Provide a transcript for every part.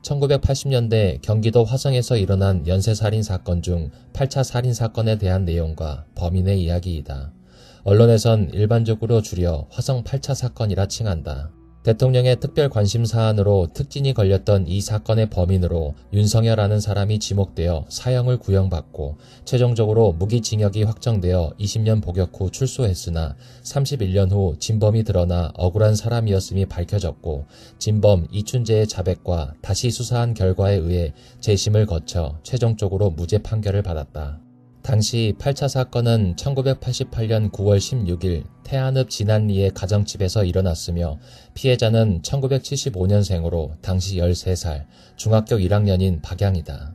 1980년대 경기도 화성에서 일어난 연쇄살인 사건 중 8차 살인 사건에 대한 내용과 범인의 이야기이다. 언론에선 일반적으로 줄여 화성 8차 사건이라 칭한다. 대통령의 특별 관심 사안으로 특진이 걸렸던 이 사건의 범인으로 윤석열이라는 사람이 지목되어 사형을 구형받고 최종적으로 무기징역이 확정되어 20년 복역 후 출소했으나 31년 후 진범이 드러나 억울한 사람이었음이 밝혀졌고 진범 이춘재의 자백과 다시 수사한 결과에 의해 재심을 거쳐 최종적으로 무죄 판결을 받았다. 당시 8차 사건은 1988년 9월 16일 태안읍 진안리의 가정집에서 일어났으며 피해자는 1975년생으로 당시 13살 중학교 1학년인 박양이다.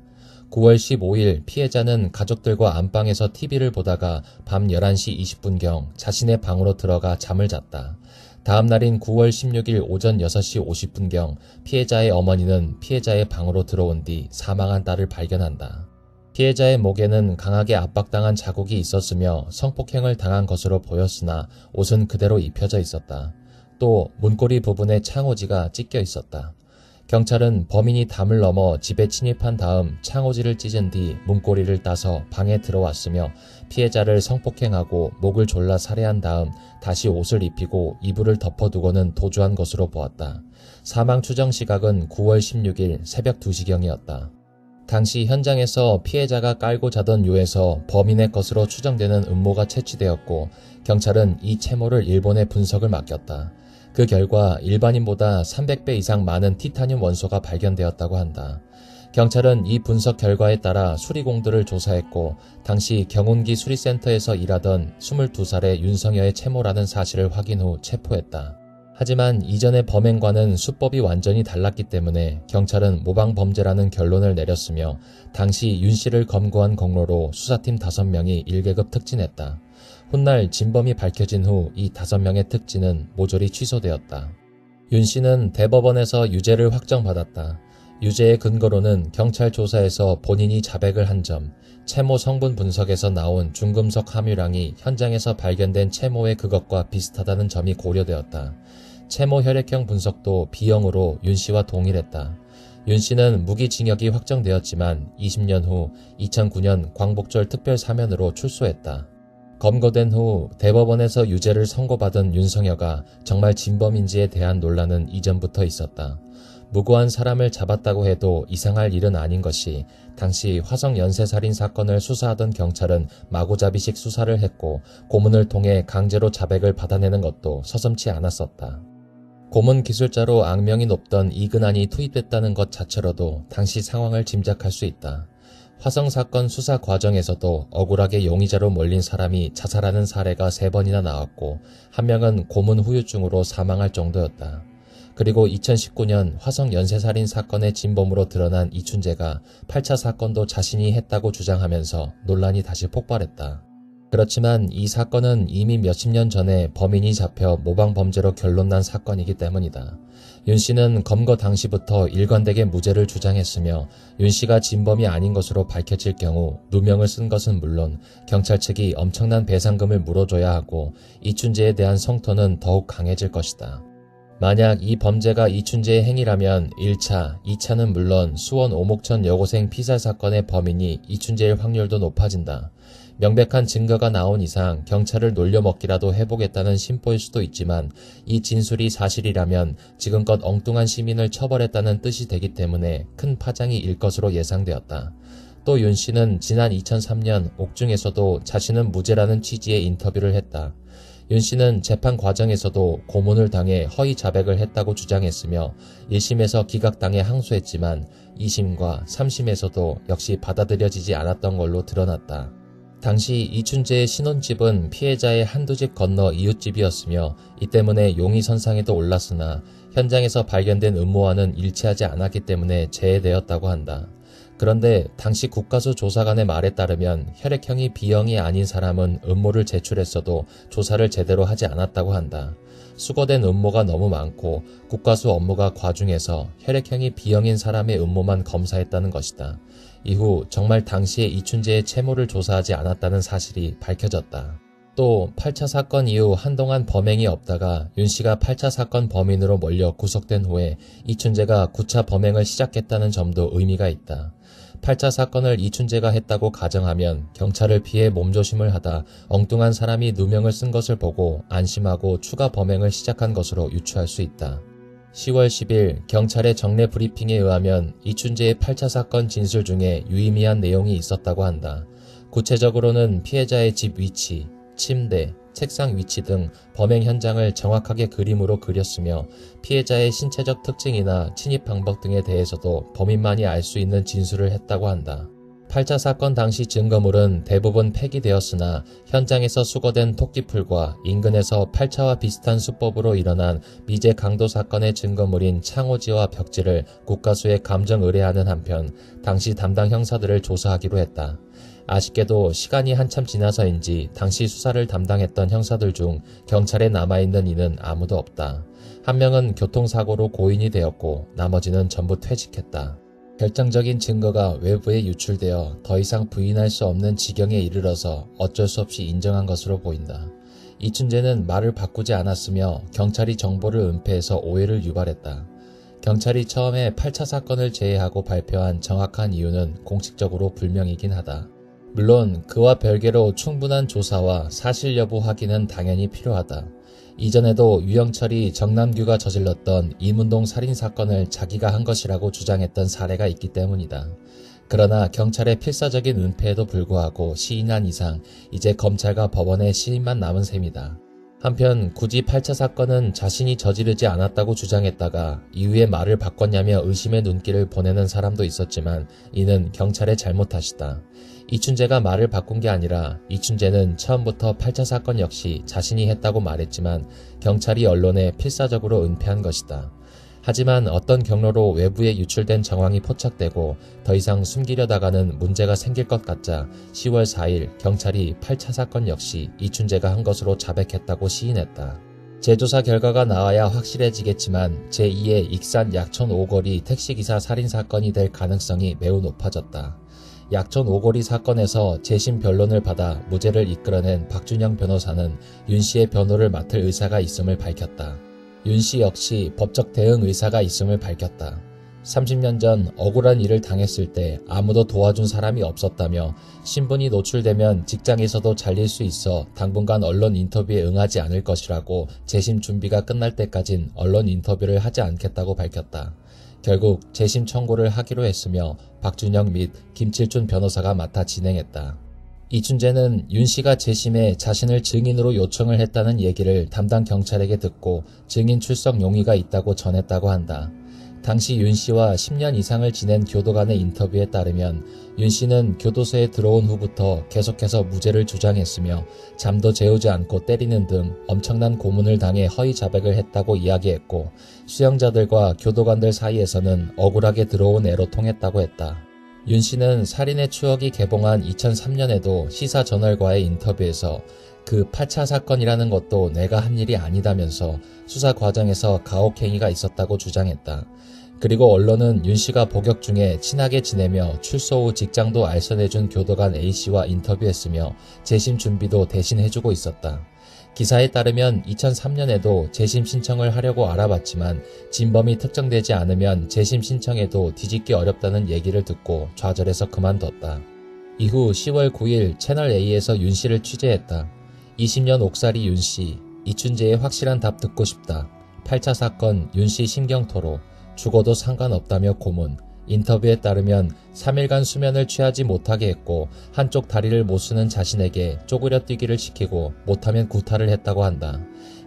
9월 15일 피해자는 가족들과 안방에서 TV를 보다가 밤 11시 20분경 자신의 방으로 들어가 잠을 잤다. 다음 날인 9월 16일 오전 6시 50분경 피해자의 어머니는 피해자의 방으로 들어온 뒤 사망한 딸을 발견한다. 피해자의 목에는 강하게 압박당한 자국이 있었으며 성폭행을 당한 것으로 보였으나 옷은 그대로 입혀져 있었다. 또 문고리 부분에 창호지가 찢겨 있었다. 경찰은 범인이 담을 넘어 집에 침입한 다음 창호지를 찢은 뒤 문고리를 따서 방에 들어왔으며 피해자를 성폭행하고 목을 졸라 살해한 다음 다시 옷을 입히고 이불을 덮어두고는 도주한 것으로 보았다. 사망 추정 시각은 9월 16일 새벽 2시경이었다. 당시 현장에서 피해자가 깔고 자던 요에서 범인의 것으로 추정되는 음모가 채취되었고 경찰은 이 채모를 일본에 분석을 맡겼다. 그 결과 일반인보다 300배 이상 많은 티타늄 원소가 발견되었다고 한다. 경찰은 이 분석 결과에 따라 수리공들을 조사했고 당시 경운기 수리센터에서 일하던 22살의 윤성여의 채모라는 사실을 확인 후 체포했다. 하지만 이전의 범행과는 수법이 완전히 달랐기 때문에 경찰은 모방범죄라는 결론을 내렸으며 당시 윤 씨를 검거한 공로로 수사팀 5명이 1계급 특진했다. 훗날 진범이 밝혀진 후 이 5명의 특진은 모조리 취소되었다. 윤 씨는 대법원에서 유죄를 확정받았다. 유죄의 근거로는 경찰 조사에서 본인이 자백을 한 점, 채모 성분 분석에서 나온 중금속 함유량이 현장에서 발견된 채모의 그것과 비슷하다는 점이 고려되었다. 채모 혈액형 분석도 B형으로 윤 씨와 동일했다. 윤 씨는 무기징역이 확정되었지만 20년 후 2009년 광복절 특별사면으로 출소했다. 검거된 후 대법원에서 유죄를 선고받은 윤석여가 정말 진범인지에 대한 논란은 이전부터 있었다. 무고한 사람을 잡았다고 해도 이상할 일은 아닌 것이 당시 화성 연쇄살인 사건을 수사하던 경찰은 마구잡이식 수사를 했고 고문을 통해 강제로 자백을 받아내는 것도 서슴지 않았었다. 고문 기술자로 악명이 높던 이근한이 투입됐다는 것 자체로도 당시 상황을 짐작할 수 있다. 화성 사건 수사 과정에서도 억울하게 용의자로 몰린 사람이 자살하는 사례가 3번이나 나왔고 한 명은 고문 후유증으로 사망할 정도였다. 그리고 2019년 화성 연쇄살인 사건의 진범으로 드러난 이춘재가 8차 사건도 자신이 했다고 주장하면서 논란이 다시 폭발했다. 그렇지만 이 사건은 이미 몇십 년 전에 범인이 잡혀 모방범죄로 결론난 사건이기 때문이다. 윤 씨는 검거 당시부터 일관되게 무죄를 주장했으며 윤 씨가 진범이 아닌 것으로 밝혀질 경우 누명을 쓴 것은 물론 경찰 측이 엄청난 배상금을 물어줘야 하고 이춘재에 대한 성토는 더욱 강해질 것이다. 만약 이 범죄가 이춘재의 행위라면 1차, 2차는 물론 수원 오목천 여고생 피살 사건의 범인이 이춘재일 확률도 높아진다. 명백한 증거가 나온 이상 경찰을 놀려먹기라도 해보겠다는 심보일 수도 있지만 이 진술이 사실이라면 지금껏 엉뚱한 시민을 처벌했다는 뜻이 되기 때문에 큰 파장이 일 것으로 예상되었다. 또 윤 씨는 지난 2003년 옥중에서도 자신은 무죄라는 취지의 인터뷰를 했다. 윤 씨는 재판 과정에서도 고문을 당해 허위 자백을 했다고 주장했으며 1심에서 기각당해 항소했지만 2심과 3심에서도 역시 받아들여지지 않았던 걸로 드러났다. 당시 이춘재의 신혼집은 피해자의 한두 집 건너 이웃집이었으며 이 때문에 용의선상에도 올랐으나 현장에서 발견된 음모와는 일치하지 않았기 때문에 제외되었다고 한다. 그런데 당시 국가수 조사관의 말에 따르면 혈액형이 B형이 아닌 사람은 음모를 제출했어도 조사를 제대로 하지 않았다고 한다. 수거된 음모가 너무 많고 국가수 업무가 과중해서 혈액형이 B형인 사람의 음모만 검사했다는 것이다. 이후 정말 당시에 이춘재의 채모를 조사하지 않았다는 사실이 밝혀졌다. 또 8차 사건 이후 한동안 범행이 없다가 윤씨가 8차 사건 범인으로 몰려 구속된 후에 이춘재가 9차 범행을 시작했다는 점도 의미가 있다. 8차 사건을 이춘재가 했다고 가정하면 경찰을 피해 몸조심을 하다 엉뚱한 사람이 누명을 쓴 것을 보고 안심하고 추가 범행을 시작한 것으로 유추할 수 있다. 10월 10일 경찰의 정례 브리핑에 의하면 이춘재의 8차 사건 진술 중에 유의미한 내용이 있었다고 한다. 구체적으로는 피해자의 집 위치, 침대, 책상 위치 등 범행 현장을 정확하게 그림으로 그렸으며 피해자의 신체적 특징이나 침입 방법 등에 대해서도 범인만이 알 수 있는 진술을 했다고 한다. 8차 사건 당시 증거물은 대부분 폐기되었으나 현장에서 수거된 토끼풀과 인근에서 8차와 비슷한 수법으로 일어난 미제 강도 사건의 증거물인 창호지와 벽지를 국과수에 감정 의뢰하는 한편 당시 담당 형사들을 조사하기로 했다. 아쉽게도 시간이 한참 지나서인지 당시 수사를 담당했던 형사들 중 경찰에 남아있는 이는 아무도 없다. 한 명은 교통사고로 고인이 되었고 나머지는 전부 퇴직했다. 결정적인 증거가 외부에 유출되어 더 이상 부인할 수 없는 지경에 이르러서 어쩔 수 없이 인정한 것으로 보인다. 이춘재는 말을 바꾸지 않았으며 경찰이 정보를 은폐해서 오해를 유발했다. 경찰이 처음에 8차 사건을 제외하고 발표한 정확한 이유는 공식적으로 불명이긴 하다. 물론 그와 별개로 충분한 조사와 사실 여부 확인은 당연히 필요하다. 이전에도 유영철이 정남규가 저질렀던 이문동 살인사건을 자기가 한 것이라고 주장했던 사례가 있기 때문이다. 그러나 경찰의 필사적인 은폐에도 불구하고 시인한 이상 이제 검찰과 법원의 시인만 남은 셈이다. 한편 굳이 8차 사건은 자신이 저지르지 않았다고 주장했다가 이후에 말을 바꿨냐며 의심의 눈길을 보내는 사람도 있었지만 이는 경찰의 잘못 탓이다. 이춘재가 말을 바꾼 게 아니라 이춘재는 처음부터 8차 사건 역시 자신이 했다고 말했지만 경찰이 언론에 필사적으로 은폐한 것이다. 하지만 어떤 경로로 외부에 유출된 정황이 포착되고 더 이상 숨기려다가는 문제가 생길 것 같자 10월 4일 경찰이 8차 사건 역시 이춘재가 한 것으로 자백했다고 시인했다. 재조사 결과가 나와야 확실해지겠지만 제2의 익산 약촌 오거리 택시기사 살인사건이 될 가능성이 매우 높아졌다. 약촌 오거리 사건에서 재심 변론을 받아 무죄를 이끌어낸 박준영 변호사는 윤씨의 변호를 맡을 의사가 있음을 밝혔다. 윤씨 역시 법적 대응 의사가 있음을 밝혔다. 30년 전 억울한 일을 당했을 때 아무도 도와준 사람이 없었다며 신분이 노출되면 직장에서도 잘릴 수 있어 당분간 언론 인터뷰에 응하지 않을 것이라고 재심 준비가 끝날 때까진 언론 인터뷰를 하지 않겠다고 밝혔다. 결국 재심 청구를 하기로 했으며 박준영 및 김칠준 변호사가 맡아 진행했다. 이춘재는 윤씨가 재심에 자신을 증인으로 요청을 했다는 얘기를 담당 경찰에게 듣고 증인 출석 용의가 있다고 전했다고 한다. 당시 윤씨와 10년 이상을 지낸 교도관의 인터뷰에 따르면 윤씨는 교도소에 들어온 후부터 계속해서 무죄를 주장했으며 잠도 재우지 않고 때리는 등 엄청난 고문을 당해 허위 자백을 했다고 이야기했고 수용자들과 교도관들 사이에서는 억울하게 들어온 애로 통했다고 했다. 윤씨는 살인의 추억이 개봉한 2003년에도 시사저널과의 인터뷰에서 그 8차 사건이라는 것도 내가 한 일이 아니다면서 수사 과정에서 가혹행위가 있었다고 주장했다. 그리고 언론은 윤씨가 복역 중에 친하게 지내며 출소 후 직장도 알선해준 교도관 A씨와 인터뷰했으며 재심 준비도 대신 해주고 있었다. 기사에 따르면 2003년에도 재심 신청을 하려고 알아봤지만 진범이 특정되지 않으면 재심 신청에도 뒤집기 어렵다는 얘기를 듣고 좌절해서 그만뒀다. 이후 10월 9일 채널A에서 윤씨를 취재했다. 20년 옥살이 윤씨, 이춘재의 확실한 답 듣고 싶다. 8차 사건 윤씨 심경토로, 죽어도 상관없다며 고문. 인터뷰에 따르면 3일간 수면을 취하지 못하게 했고 한쪽 다리를 못 쓰는 자신에게 쪼그려 뛰기를 시키고 못하면 구타를 했다고 한다.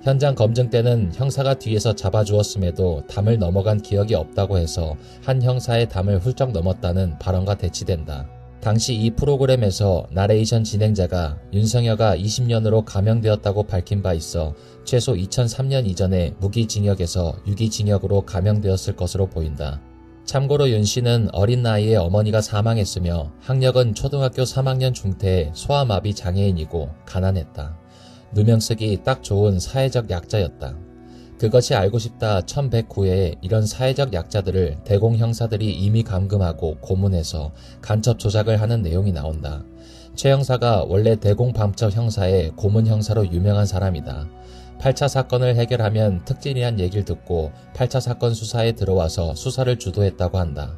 현장 검증 때는 형사가 뒤에서 잡아주었음에도 담을 넘어간 기억이 없다고 해서 한 형사의 담을 훌쩍 넘었다는 발언과 대치된다. 당시 이 프로그램에서 나레이션 진행자가 윤석여가 20년으로 감형되었다고 밝힌 바 있어 최소 2003년 이전에 무기징역에서 유기징역으로 감형되었을 것으로 보인다. 참고로 윤씨는 어린 나이에 어머니가 사망했으며 학력은 초등학교 3학년 중퇴의 소아마비 장애인이고 가난했다. 누명 쓰기 딱 좋은 사회적 약자였다. 그것이 알고 싶다 1109회에 이런 사회적 약자들을 대공 형사들이 임의 감금하고 고문해서 간첩 조작을 하는 내용이 나온다. 최 형사가 원래 대공방첩 형사의 고문 형사로 유명한 사람이다. 8차 사건을 해결하면 특진이란 얘기를 듣고 8차 사건 수사에 들어와서 수사를 주도했다고 한다.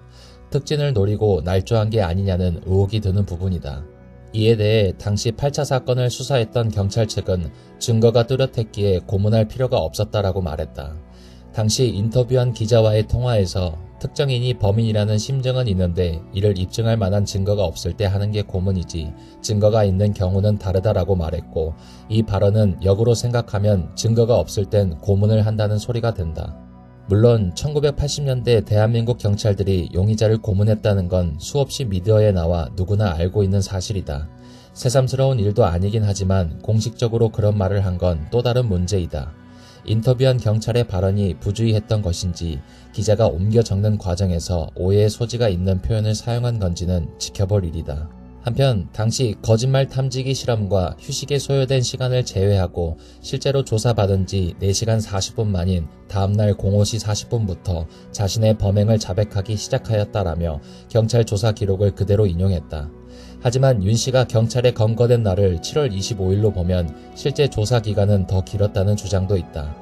특진을 노리고 날조한 게 아니냐는 의혹이 드는 부분이다. 이에 대해 당시 8차 사건을 수사했던 경찰 측은 증거가 뚜렷했기에 고문할 필요가 없었다라고 말했다. 당시 인터뷰한 기자와의 통화에서 특정인이 범인이라는 심증은 있는데 이를 입증할 만한 증거가 없을 때 하는 게 고문이지 증거가 있는 경우는 다르다라고 말했고, 이 발언은 역으로 생각하면 증거가 없을 땐 고문을 한다는 소리가 된다. 물론 1980년대 대한민국 경찰들이 용의자를 고문했다는 건 수없이 미디어에 나와 누구나 알고 있는 사실이다. 새삼스러운 일도 아니긴 하지만 공식적으로 그런 말을 한 건 또 다른 문제이다. 인터뷰한 경찰의 발언이 부주의했던 것인지 기자가 옮겨 적는 과정에서 오해의 소지가 있는 표현을 사용한 건지는 지켜볼 일이다. 한편 당시 거짓말 탐지기 실험과 휴식에 소요된 시간을 제외하고 실제로 조사받은 지 4시간 40분 만인 다음날 05시 40분부터 자신의 범행을 자백하기 시작하였다라며 경찰 조사 기록을 그대로 인용했다. 하지만 윤 씨가 경찰에 검거된 날을 7월 25일로 보면 실제 조사 기간은 더 길었다는 주장도 있다.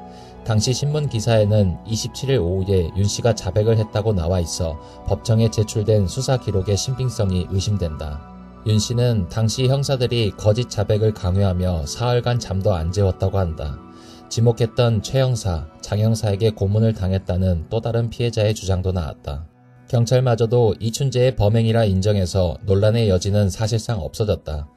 당시 신문 기사에는 27일 오후에 윤 씨가 자백을 했다고 나와 있어 법정에 제출된 수사 기록의 신빙성이 의심된다. 윤 씨는 당시 형사들이 거짓 자백을 강요하며 사흘간 잠도 안 재웠다고 한다. 지목했던 최 형사, 장 형사에게 고문을 당했다는 또 다른 피해자의 주장도 나왔다. 경찰마저도 이춘재의 범행이라 인정해서 논란의 여지는 사실상 없어졌다.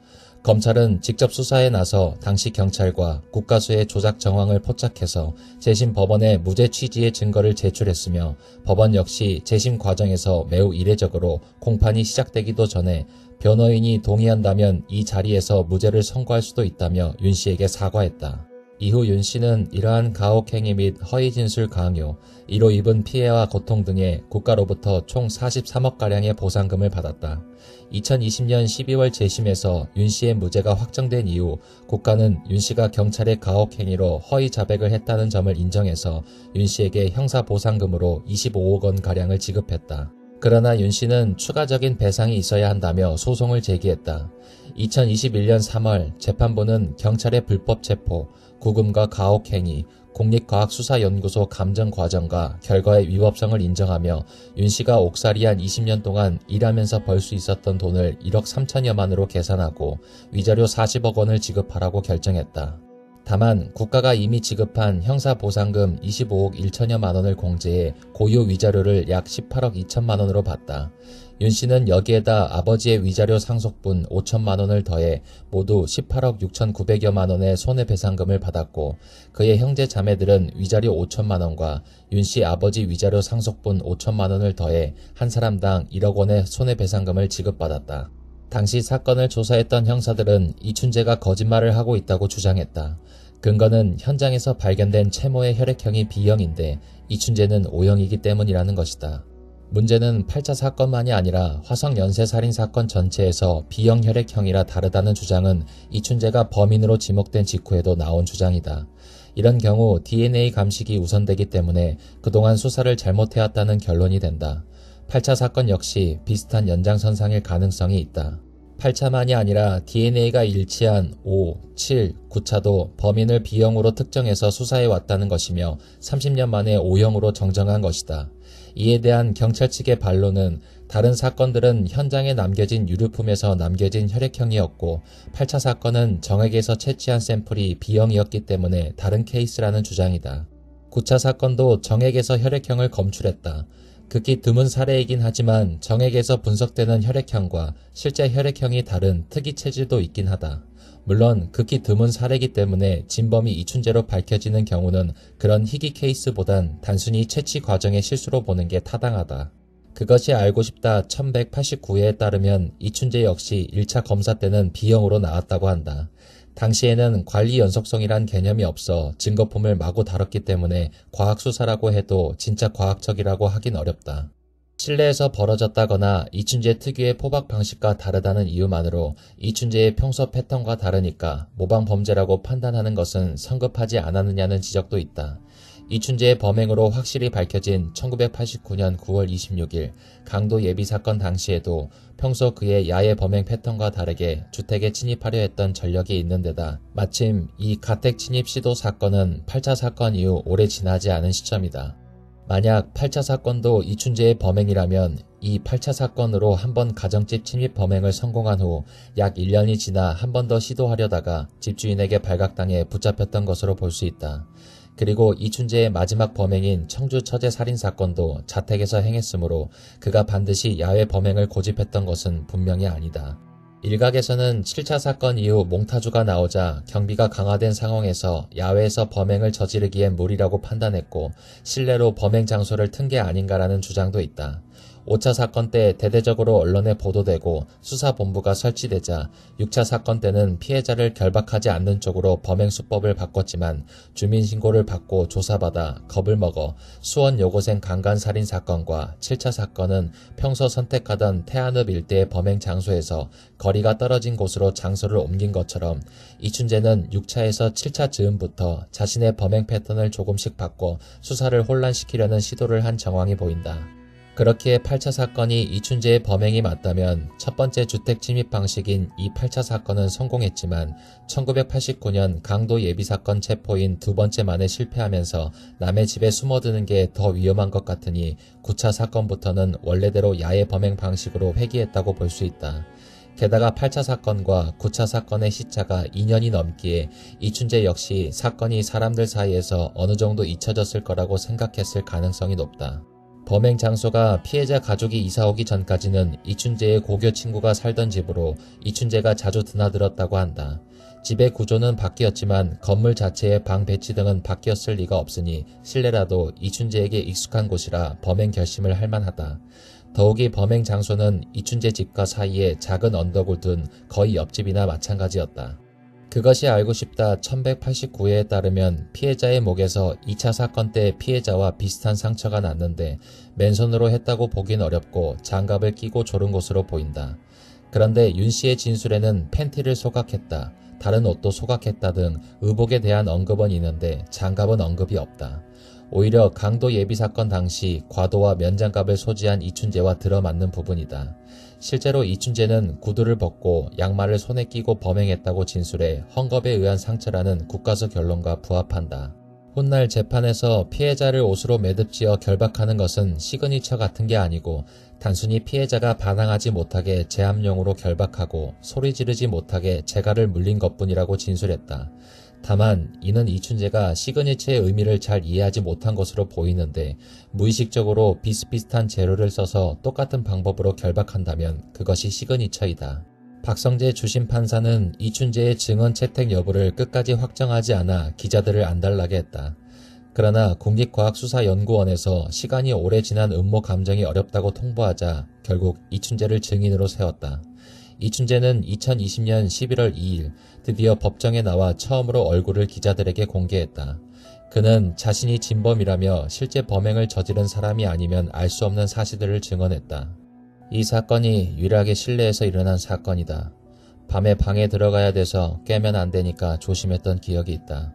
검찰은 직접 수사에 나서 당시 경찰과 국가수의 조작 정황을 포착해서 재심 법원에 무죄 취지의 증거를 제출했으며 법원 역시 재심 과정에서 매우 이례적으로 공판이 시작되기도 전에 변호인이 동의한다면 이 자리에서 무죄를 선고할 수도 있다며 윤 씨에게 사과했다. 이후 윤 씨는 이러한 가혹행위 및 허위 진술 강요, 이로 입은 피해와 고통 등에 국가로부터 총 43억가량의 보상금을 받았다. 2020년 12월 재심에서 윤 씨의 무죄가 확정된 이후 국가는 윤 씨가 경찰의 가혹행위로 허위 자백을 했다는 점을 인정해서 윤 씨에게 형사보상금으로 25억 원가량을 지급했다. 그러나 윤 씨는 추가적인 배상이 있어야 한다며 소송을 제기했다. 2021년 3월 재판부는 경찰의 불법 체포, 구금과 가혹행위, 국립과학수사연구소 감정과정과 결과의 위법성을 인정하며 윤 씨가 옥살이한 20년 동안 일하면서 벌 수 있었던 돈을 1억 3천여만으로 계산하고 위자료 40억 원을 지급하라고 결정했다. 다만 국가가 이미 지급한 형사보상금 25억 1천여만 원을 공제해 고유 위자료를 약 18억 2천만 원으로 봤다. 윤 씨는 여기에다 아버지의 위자료 상속분 5천만 원을 더해 모두 18억 6,900여만 원의 손해배상금을 받았고, 그의 형제 자매들은 위자료 5천만 원과 윤 씨 아버지 위자료 상속분 5천만 원을 더해 한 사람당 1억 원의 손해배상금을 지급받았다. 당시 사건을 조사했던 형사들은 이춘재가 거짓말을 하고 있다고 주장했다. 근거는 현장에서 발견된 채모의 혈액형이 B형인데 이춘재는 O형이기 때문이라는 것이다. 문제는 8차 사건만이 아니라 화성 연쇄살인 사건 전체에서 B형 혈액형이라 다르다는 주장은 이춘재가 범인으로 지목된 직후에도 나온 주장이다. 이런 경우 DNA 감식이 우선되기 때문에 그동안 수사를 잘못해왔다는 결론이 된다. 8차 사건 역시 비슷한 연장선상일 가능성이 있다. 8차만이 아니라 DNA가 일치한 5, 7, 9차도 범인을 B형으로 특정해서 수사해왔다는 것이며 30년 만에 O형으로 정정한 것이다. 이에 대한 경찰 측의 반론은 다른 사건들은 현장에 남겨진 유류품에서 남겨진 혈액형이었고 8차 사건은 정액에서 채취한 샘플이 B형이었기 때문에 다른 케이스라는 주장이다. 9차 사건도 정액에서 혈액형을 검출했다. 극히 드문 사례이긴 하지만 정액에서 분석되는 혈액형과 실제 혈액형이 다른 특이 체질도 있긴 하다. 물론 극히 드문 사례이기 때문에 진범이 이춘재로 밝혀지는 경우는 그런 희귀 케이스보단 단순히 채취 과정의 실수로 보는 게 타당하다. 그것이 알고 싶다 1189회에 따르면 이춘재 역시 1차 검사 때는 B형으로 나왔다고 한다. 당시에는 관리 연속성이란 개념이 없어 증거품을 마구 다뤘기 때문에 과학수사라고 해도 진짜 과학적이라고 하긴 어렵다. 실내에서 벌어졌다거나 이춘재 특유의 포박 방식과 다르다는 이유만으로 이춘재의 평소 패턴과 다르니까 모방범죄라고 판단하는 것은 성급하지 않았느냐는 지적도 있다. 이춘재의 범행으로 확실히 밝혀진 1989년 9월 26일 강도 예비 사건 당시에도 평소 그의 야해 범행 패턴과 다르게 주택에 침입하려 했던 전력이 있는 데다 마침 이 가택 침입 시도 사건은 8차 사건 이후 오래 지나지 않은 시점이다. 만약 8차 사건도 이춘재의 범행이라면 이 8차 사건으로 한 번 가정집 침입 범행을 성공한 후 약 1년이 지나 한 번 더 시도하려다가 집주인에게 발각당해 붙잡혔던 것으로 볼 수 있다. 그리고 이춘재의 마지막 범행인 청주 처제 살인사건도 자택에서 행했으므로 그가 반드시 야외 범행을 고집했던 것은 분명히 아니다. 일각에서는 7차 사건 이후 몽타주가 나오자 경비가 강화된 상황에서 야외에서 범행을 저지르기엔 무리라고 판단했고 실내로 범행 장소를 튼 게 아닌가라는 주장도 있다. 5차 사건 때 대대적으로 언론에 보도되고 수사본부가 설치되자 6차 사건 때는 피해자를 결박하지 않는 쪽으로 범행 수법을 바꿨지만 주민신고를 받고 조사받아 겁을 먹어 수원 여고생 강간살인 사건과 7차 사건은 평소 선택하던 태안읍 일대의 범행 장소에서 거리가 떨어진 곳으로 장소를 옮긴 것처럼 이춘재는 6차에서 7차 즈음부터 자신의 범행 패턴을 조금씩 바꿔 수사를 혼란시키려는 시도를 한 정황이 보인다. 그렇기에 8차 사건이 이춘재의 범행이 맞다면 첫 번째 주택 침입 방식인 이 8차 사건은 성공했지만 1989년 강도 예비사건 체포인 두 번째만에 실패하면서 남의 집에 숨어드는 게 더 위험한 것 같으니 9차 사건부터는 원래대로 야해 범행 방식으로 회귀했다고 볼 수 있다. 게다가 8차 사건과 9차 사건의 시차가 2년이 넘기에 이춘재 역시 사건이 사람들 사이에서 어느 정도 잊혀졌을 거라고 생각했을 가능성이 높다. 범행 장소가 피해자 가족이 이사오기 전까지는 이춘재의 고교 친구가 살던 집으로 이춘재가 자주 드나들었다고 한다. 집의 구조는 바뀌었지만 건물 자체의 방 배치 등은 바뀌었을 리가 없으니 실내라도 이춘재에게 익숙한 곳이라 범행 결심을 할 만하다. 더욱이 범행 장소는 이춘재 집과 사이에 작은 언덕을 둔 거의 옆집이나 마찬가지였다. 그것이 알고 싶다 1189회에 따르면 피해자의 목에서 2차 사건 때 피해자와 비슷한 상처가 났는데 맨손으로 했다고 보긴 어렵고 장갑을 끼고 조른 것으로 보인다. 그런데 윤 씨의 진술에는 팬티를 소각했다, 다른 옷도 소각했다 등 의복에 대한 언급은 있는데 장갑은 언급이 없다. 오히려 강도 예비사건 당시 과도와 면장갑을 소지한 이춘재와 들어맞는 부분이다. 실제로 이춘재는 구두를 벗고 양말을 손에 끼고 범행했다고 진술해 헝겊에 의한 상처라는 국가서 결론과 부합한다. 훗날 재판에서 피해자를 옷으로 매듭지어 결박하는 것은 시그니처 같은 게 아니고 단순히 피해자가 반항하지 못하게 제압용으로 결박하고 소리 지르지 못하게 재갈을 물린 것뿐이라고 진술했다. 다만 이는 이춘재가 시그니처의 의미를 잘 이해하지 못한 것으로 보이는데 무의식적으로 비슷비슷한 재료를 써서 똑같은 방법으로 결박한다면 그것이 시그니처이다. 박성재 주심 판사는 이춘재의 증언 채택 여부를 끝까지 확정하지 않아 기자들을 안달나게 했다. 그러나 국립과학수사연구원에서 시간이 오래 지난 음모 감정이 어렵다고 통보하자 결국 이춘재를 증인으로 세웠다. 이춘재는 2020년 11월 2일 드디어 법정에 나와 처음으로 얼굴을 기자들에게 공개했다. 그는 자신이 진범이라며 실제 범행을 저지른 사람이 아니면 알 수 없는 사실들을 증언했다. 이 사건이 유일하게 실내에서 일어난 사건이다. 밤에 방에 들어가야 돼서 깨면 안 되니까 조심했던 기억이 있다.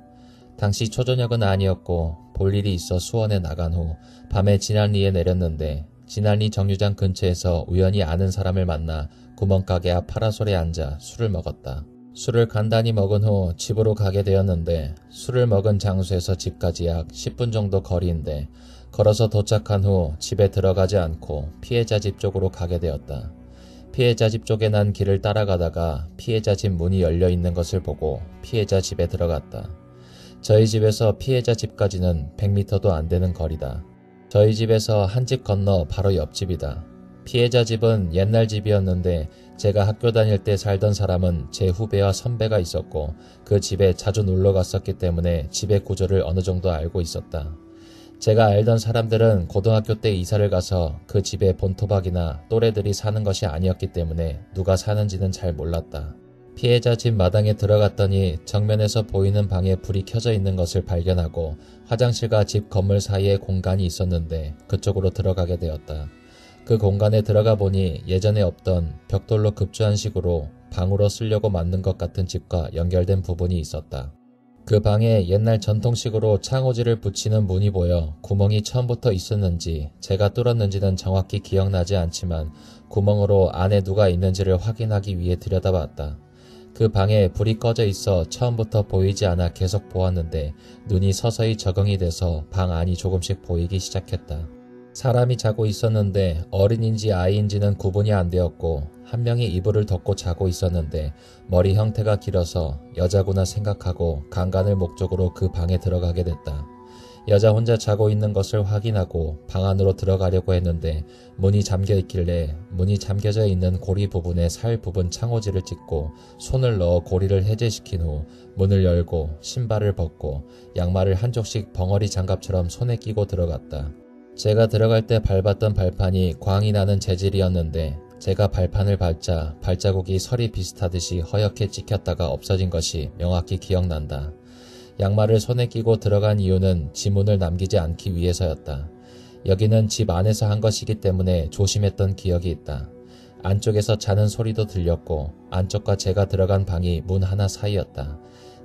당시 초저녁은 아니었고 볼 일이 있어 수원에 나간 후 밤에 진안리에 내렸는데 진안리 정류장 근처에서 우연히 아는 사람을 만나 구멍가게 앞 파라솔에 앉아 술을 먹었다. 술을 간단히 먹은 후 집으로 가게 되었는데 술을 먹은 장소에서 집까지 약 10분 정도 거리인데 걸어서 도착한 후 집에 들어가지 않고 피해자 집 쪽으로 가게 되었다. 피해자 집 쪽에 난 길을 따라가다가 피해자 집 문이 열려 있는 것을 보고 피해자 집에 들어갔다. 저희 집에서 피해자 집까지는 100m도 안 되는 거리다. 저희 집에서 한 집 건너 바로 옆집이다. 피해자 집은 옛날 집이었는데 제가 학교 다닐 때 살던 사람은 제 후배와 선배가 있었고 그 집에 자주 놀러 갔었기 때문에 집의 구조를 어느 정도 알고 있었다. 제가 알던 사람들은 고등학교 때 이사를 가서 그 집에 본토박이나 또래들이 사는 것이 아니었기 때문에 누가 사는지는 잘 몰랐다. 피해자 집 마당에 들어갔더니 정면에서 보이는 방에 불이 켜져 있는 것을 발견하고 화장실과 집 건물 사이에 공간이 있었는데 그쪽으로 들어가게 되었다. 그 공간에 들어가 보니 예전에 없던 벽돌로 급조한 식으로 방으로 쓰려고 만든 것 같은 집과 연결된 부분이 있었다. 그 방에 옛날 전통식으로 창호지를 붙이는 문이 보여 구멍이 처음부터 있었는지 제가 뚫었는지는 정확히 기억나지 않지만 구멍으로 안에 누가 있는지를 확인하기 위해 들여다봤다. 그 방에 불이 꺼져 있어 처음부터 보이지 않아 계속 보았는데 눈이 서서히 적응이 돼서 방 안이 조금씩 보이기 시작했다. 사람이 자고 있었는데 어린인지 아이인지는 구분이 안 되었고 한 명이 이불을 덮고 자고 있었는데 머리 형태가 길어서 여자구나 생각하고 강간을 목적으로 그 방에 들어가게 됐다. 여자 혼자 자고 있는 것을 확인하고 방 안으로 들어가려고 했는데 문이 잠겨 있길래 문이 잠겨져 있는 고리 부분에 살 부분 창호지를 찍고 손을 넣어 고리를 해제시킨 후 문을 열고 신발을 벗고 양말을 한쪽씩 벙어리 장갑처럼 손에 끼고 들어갔다. 제가 들어갈 때 밟았던 발판이 광이 나는 재질이었는데 제가 발판을 밟자 발자국이 서리 비슷하듯이 허옇게 찍혔다가 없어진 것이 명확히 기억난다. 양말을 손에 끼고 들어간 이유는 지문을 남기지 않기 위해서였다. 여기는 집 안에서 한 것이기 때문에 조심했던 기억이 있다. 안쪽에서 자는 소리도 들렸고 안쪽과 제가 들어간 방이 문 하나 사이였다.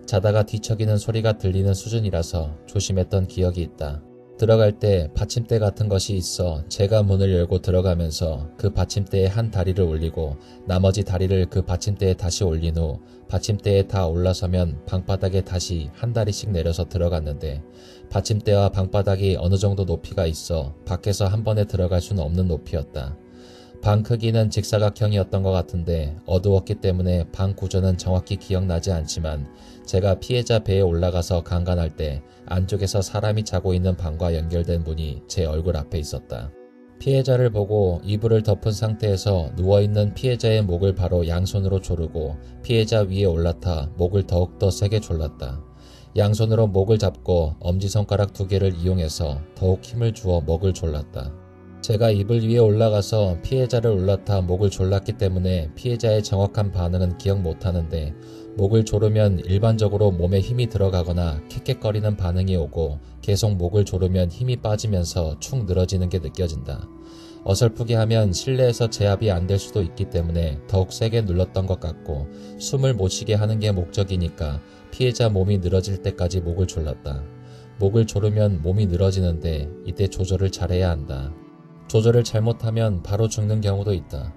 자다가 뒤척이는 소리가 들리는 수준이라서 조심했던 기억이 있다. 들어갈 때 받침대 같은 것이 있어 제가 문을 열고 들어가면서 그 받침대에 한 다리를 올리고 나머지 다리를 그 받침대에 다시 올린 후 받침대에 다 올라서면 방바닥에 다시 한 다리씩 내려서 들어갔는데 받침대와 방바닥이 어느 정도 높이가 있어 밖에서 한 번에 들어갈 수는 없는 높이였다. 방 크기는 직사각형이었던 것 같은데 어두웠기 때문에 방 구조는 정확히 기억나지 않지만 제가 피해자 배에 올라가서 강간할 때 안쪽에서 사람이 자고 있는 방과 연결된 문이 제 얼굴 앞에 있었다. 피해자를 보고 이불을 덮은 상태에서 누워있는 피해자의 목을 바로 양손으로 조르고 피해자 위에 올라타 목을 더욱더 세게 졸랐다. 양손으로 목을 잡고 엄지손가락 2개를 이용해서 더욱 힘을 주어 목을 졸랐다. 제가 이불 위에 올라가서 피해자를 올라타 목을 졸랐기 때문에 피해자의 정확한 반응은 기억 못하는데 목을 조르면 일반적으로 몸에 힘이 들어가거나 캑캑거리는 반응이 오고 계속 목을 조르면 힘이 빠지면서 축 늘어지는 게 느껴진다. 어설프게 하면 실내에서 제압이 안 될 수도 있기 때문에 더욱 세게 눌렀던 것 같고 숨을 못 쉬게 하는 게 목적이니까 피해자 몸이 늘어질 때까지 목을 졸랐다. 목을 조르면 몸이 늘어지는데 이때 조절을 잘해야 한다. 조절을 잘못하면 바로 죽는 경우도 있다.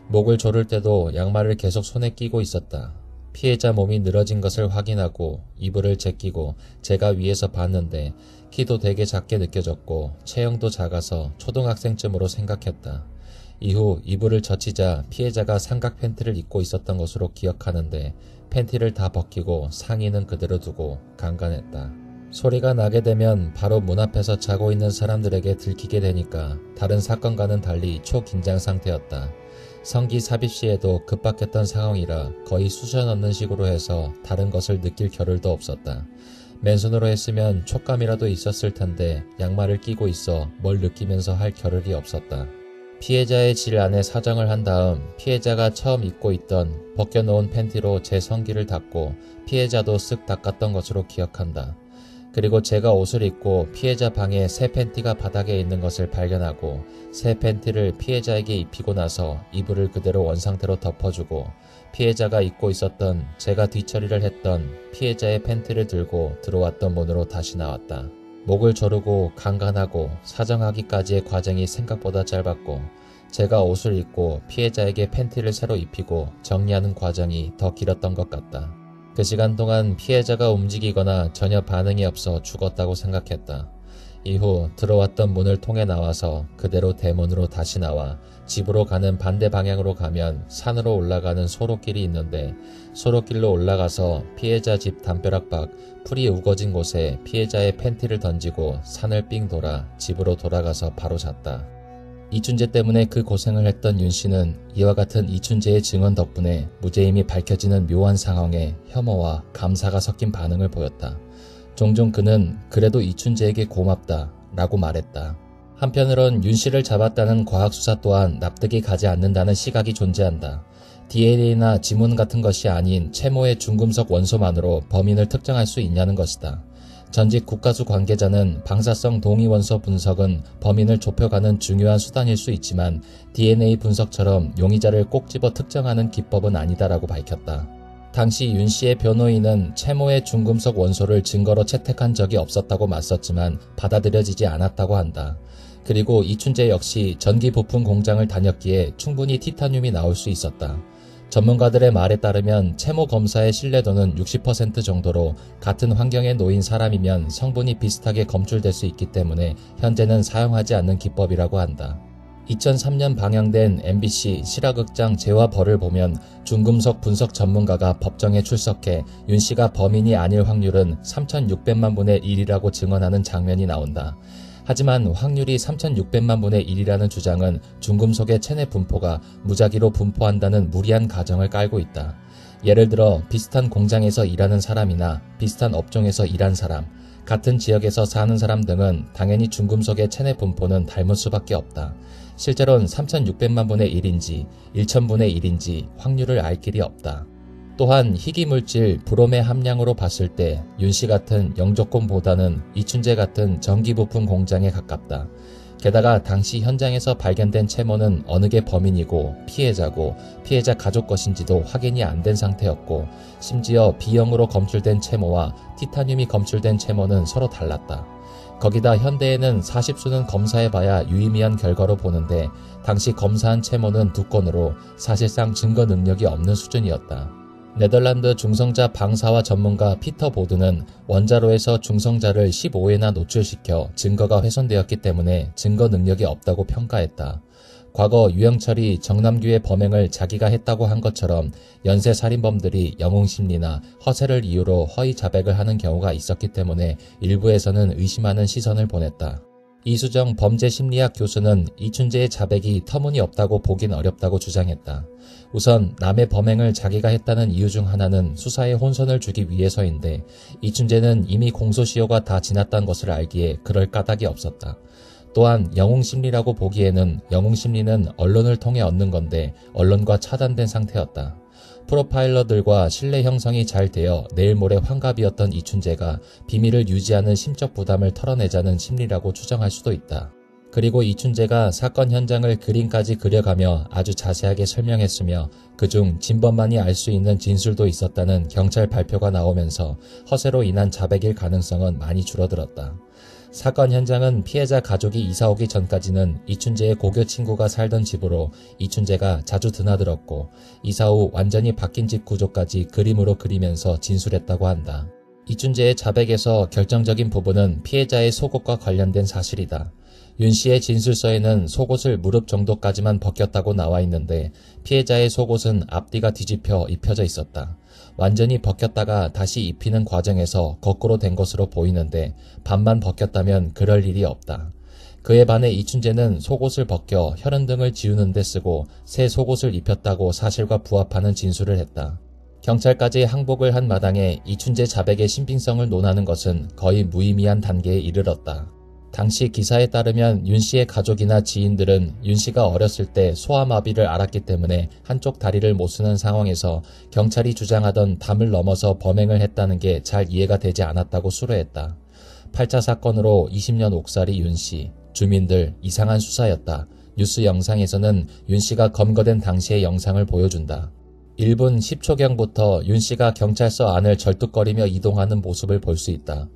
목을 조를 때도 양말을 계속 손에 끼고 있었다. 피해자 몸이 늘어진 것을 확인하고 이불을 제끼고 제가 위에서 봤는데 키도 되게 작게 느껴졌고 체형도 작아서 초등학생쯤으로 생각했다. 이후 이불을 젖히자 피해자가 삼각 팬티를 입고 있었던 것으로 기억하는데 팬티를 다 벗기고 상의는 그대로 두고 강간했다. 소리가 나게 되면 바로 문 앞에서 자고 있는 사람들에게 들키게 되니까 다른 사건과는 달리 초긴장 상태였다. 성기 삽입 시에도 급박했던 상황이라 거의 쑤셔 넣는 식으로 해서 다른 것을 느낄 겨를도 없었다. 맨손으로 했으면 촉감이라도 있었을 텐데 양말을 끼고 있어 뭘 느끼면서 할 겨를이 없었다. 피해자의 질 안에 사정을 한 다음 피해자가 처음 입고 있던 벗겨놓은 팬티로 제 성기를 닦고 피해자도 쓱 닦았던 것으로 기억한다. 그리고 제가 옷을 입고 피해자 방에 새 팬티가 바닥에 있는 것을 발견하고 새 팬티를 피해자에게 입히고 나서 이불을 그대로 원상태로 덮어주고 피해자가 입고 있었던 제가 뒤처리를 했던 피해자의 팬티를 들고 들어왔던 문으로 다시 나왔다. 목을 조르고 강간하고 사정하기까지의 과정이 생각보다 짧았고 제가 옷을 입고 피해자에게 팬티를 새로 입히고 정리하는 과정이 더 길었던 것 같다. 그 시간 동안 피해자가 움직이거나 전혀 반응이 없어 죽었다고 생각했다. 이후 들어왔던 문을 통해 나와서 그대로 대문으로 다시 나와 집으로 가는 반대 방향으로 가면 산으로 올라가는 소로길이 있는데 소로길로 올라가서 피해자 집 담벼락 밖 풀이 우거진 곳에 피해자의 팬티를 던지고 산을 삥 돌아 집으로 돌아가서 바로 잤다. 이춘재 때문에 그 고생을 했던 윤 씨는 이와 같은 이춘재의 증언 덕분에 무죄임이 밝혀지는 묘한 상황에 혐오와 감사가 섞인 반응을 보였다. 종종 그는 그래도 이춘재에게 고맙다 라고 말했다. 한편으론 윤 씨를 잡았다는 과학수사 또한 납득이 가지 않는다는 시각이 존재한다. DNA나 지문 같은 것이 아닌 채모의 중금속 원소만으로 범인을 특정할 수 있냐는 것이다. 전직 국가수 관계자는 방사성 동위원소 분석은 범인을 좁혀가는 중요한 수단일 수 있지만 DNA 분석처럼 용의자를 꼭 집어 특정하는 기법은 아니다라고 밝혔다. 당시 윤 씨의 변호인은 채모의 중금속 원소를 증거로 채택한 적이 없었다고 맞섰지만 받아들여지지 않았다고 한다. 그리고 이춘재 역시 전기 부품 공장을 다녔기에 충분히 티타늄이 나올 수 있었다. 전문가들의 말에 따르면 채모 검사의 신뢰도는 60% 정도로 같은 환경에 놓인 사람이면 성분이 비슷하게 검출될 수 있기 때문에 현재는 사용하지 않는 기법이라고 한다. 2003년 방영된 MBC 실화극장 죄와 벌을 보면 중금속 분석 전문가가 법정에 출석해 윤 씨가 범인이 아닐 확률은 3,600만 분의 1이라고 증언하는 장면이 나온다. 하지만 확률이 3,600만 분의 1이라는 주장은 중금속의 체내 분포가 무작위로 분포한다는 무리한 가정을 깔고 있다. 예를 들어 비슷한 공장에서 일하는 사람이나 비슷한 업종에서 일한 사람, 같은 지역에서 사는 사람 등은 당연히 중금속의 체내 분포는 닮을 수밖에 없다. 실제로는 3,600만 분의 1인지 1,000분의 1인지 확률을 알 길이 없다. 또한 희귀물질 브롬의 함량으로 봤을 때 윤 씨 같은 영조권보다는 이춘재 같은 전기부품 공장에 가깝다. 게다가 당시 현장에서 발견된 채모는 어느 게 범인이고 피해자고 피해자 가족 것인지도 확인이 안 된 상태였고 심지어 B형으로 검출된 채모와 티타늄이 검출된 채모는 서로 달랐다. 거기다 현대에는 40수는 검사해봐야 유의미한 결과로 보는데 당시 검사한 채모는 2건으로 사실상 증거 능력이 없는 수준이었다. 네덜란드 중성자 방사화 전문가 피터 보드는 원자로에서 중성자를 15회나 노출시켜 증거가 훼손되었기 때문에 증거 능력이 없다고 평가했다. 과거 유영철이 정남규의 범행을 자기가 했다고 한 것처럼 연쇄살인범들이 영웅심리나 허세를 이유로 허위 자백을 하는 경우가 있었기 때문에 일부에서는 의심하는 시선을 보냈다. 이수정 범죄심리학 교수는 이춘재의 자백이 터무니없다고 보긴 어렵다고 주장했다. 우선 남의 범행을 자기가 했다는 이유 중 하나는 수사에 혼선을 주기 위해서인데 이춘재는 이미 공소시효가 다 지났다는 것을 알기에 그럴 까닭이 없었다. 또한 영웅심리라고 보기에는 영웅심리는 언론을 통해 얻는 건데 언론과 차단된 상태였다. 프로파일러들과 신뢰 형성이 잘 되어 내일 모레 환갑이었던 이춘재가 비밀을 유지하는 심적 부담을 털어내자는 심리라고 추정할 수도 있다. 그리고 이춘재가 사건 현장을 그림까지 그려가며 아주 자세하게 설명했으며 그중 진범만이 알 수 있는 진술도 있었다는 경찰 발표가 나오면서 허세로 인한 자백일 가능성은 많이 줄어들었다. 사건 현장은 피해자 가족이 이사 오기 전까지는 이춘재의 고교 친구가 살던 집으로 이춘재가 자주 드나들었고 이사 후 완전히 바뀐 집 구조까지 그림으로 그리면서 진술했다고 한다. 이춘재의 자백에서 결정적인 부분은 피해자의 속옷과 관련된 사실이다. 윤 씨의 진술서에는 속옷을 무릎 정도까지만 벗겼다고 나와 있는데 피해자의 속옷은 앞뒤가 뒤집혀 입혀져 있었다. 완전히 벗겼다가 다시 입히는 과정에서 거꾸로 된 것으로 보이는데 반만 벗겼다면 그럴 일이 없다. 그에 반해 이춘재는 속옷을 벗겨 혈흔 등을 지우는 데 쓰고 새 속옷을 입혔다고 사실과 부합하는 진술을 했다. 경찰까지 항복을 한 마당에 이춘재 자백의 신빙성을 논하는 것은 거의 무의미한 단계에 이르렀다. 당시 기사에 따르면 윤 씨의 가족이나 지인들은 윤 씨가 어렸을 때 소아마비를 앓았기 때문에 한쪽 다리를 못 쓰는 상황에서 경찰이 주장하던 담을 넘어서 범행을 했다는 게 잘 이해가 되지 않았다고 수로했다. 8차 사건으로 20년 옥살이 윤 씨, 주민들 이상한 수사였다. 뉴스 영상에서는 윤 씨가 검거된 당시의 영상을 보여준다. 1분 10초경부터 윤 씨가 경찰서 안을 절뚝거리며 이동하는 모습을 볼 수 있다.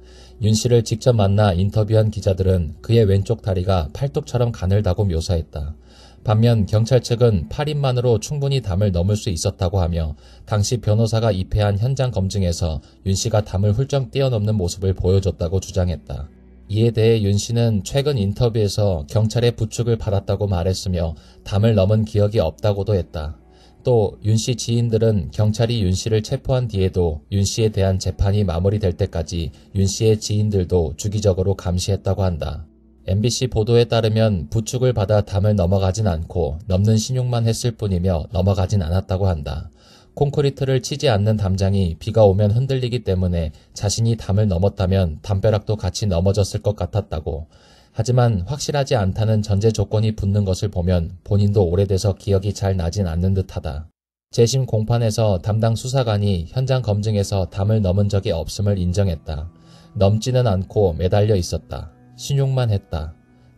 윤 씨를 직접 만나 인터뷰한 기자들은 그의 왼쪽 다리가 팔뚝처럼 가늘다고 묘사했다. 반면 경찰 측은 8인만으로 충분히 담을 넘을 수 있었다고 하며 당시 변호사가 입회한 현장 검증에서 윤 씨가 담을 훌쩍 뛰어넘는 모습을 보여줬다고 주장했다. 이에 대해 윤 씨는 최근 인터뷰에서 경찰의 부축을 받았다고 말했으며 담을 넘은 기억이 없다고도 했다. 또 윤 씨 지인들은 경찰이 윤 씨를 체포한 뒤에도 윤 씨에 대한 재판이 마무리될 때까지 윤 씨의 지인들도 주기적으로 감시했다고 한다. MBC 보도에 따르면 부축을 받아 담을 넘어가진 않고 넘는 신용만 했을 뿐이며 넘어가진 않았다고 한다. 콘크리트를 치지 않는 담장이 비가 오면 흔들리기 때문에 자신이 담을 넘었다면 담벼락도 같이 넘어졌을 것 같았다고. 하지만 확실하지 않다는 전제 조건이 붙는 것을 보면 본인도 오래돼서 기억이 잘 나진 않는 듯하다. 재심 공판에서 담당 수사관이 현장 검증에서 담을 넘은 적이 없음을 인정했다. 넘지는 않고 매달려 있었다. 신용만 했다.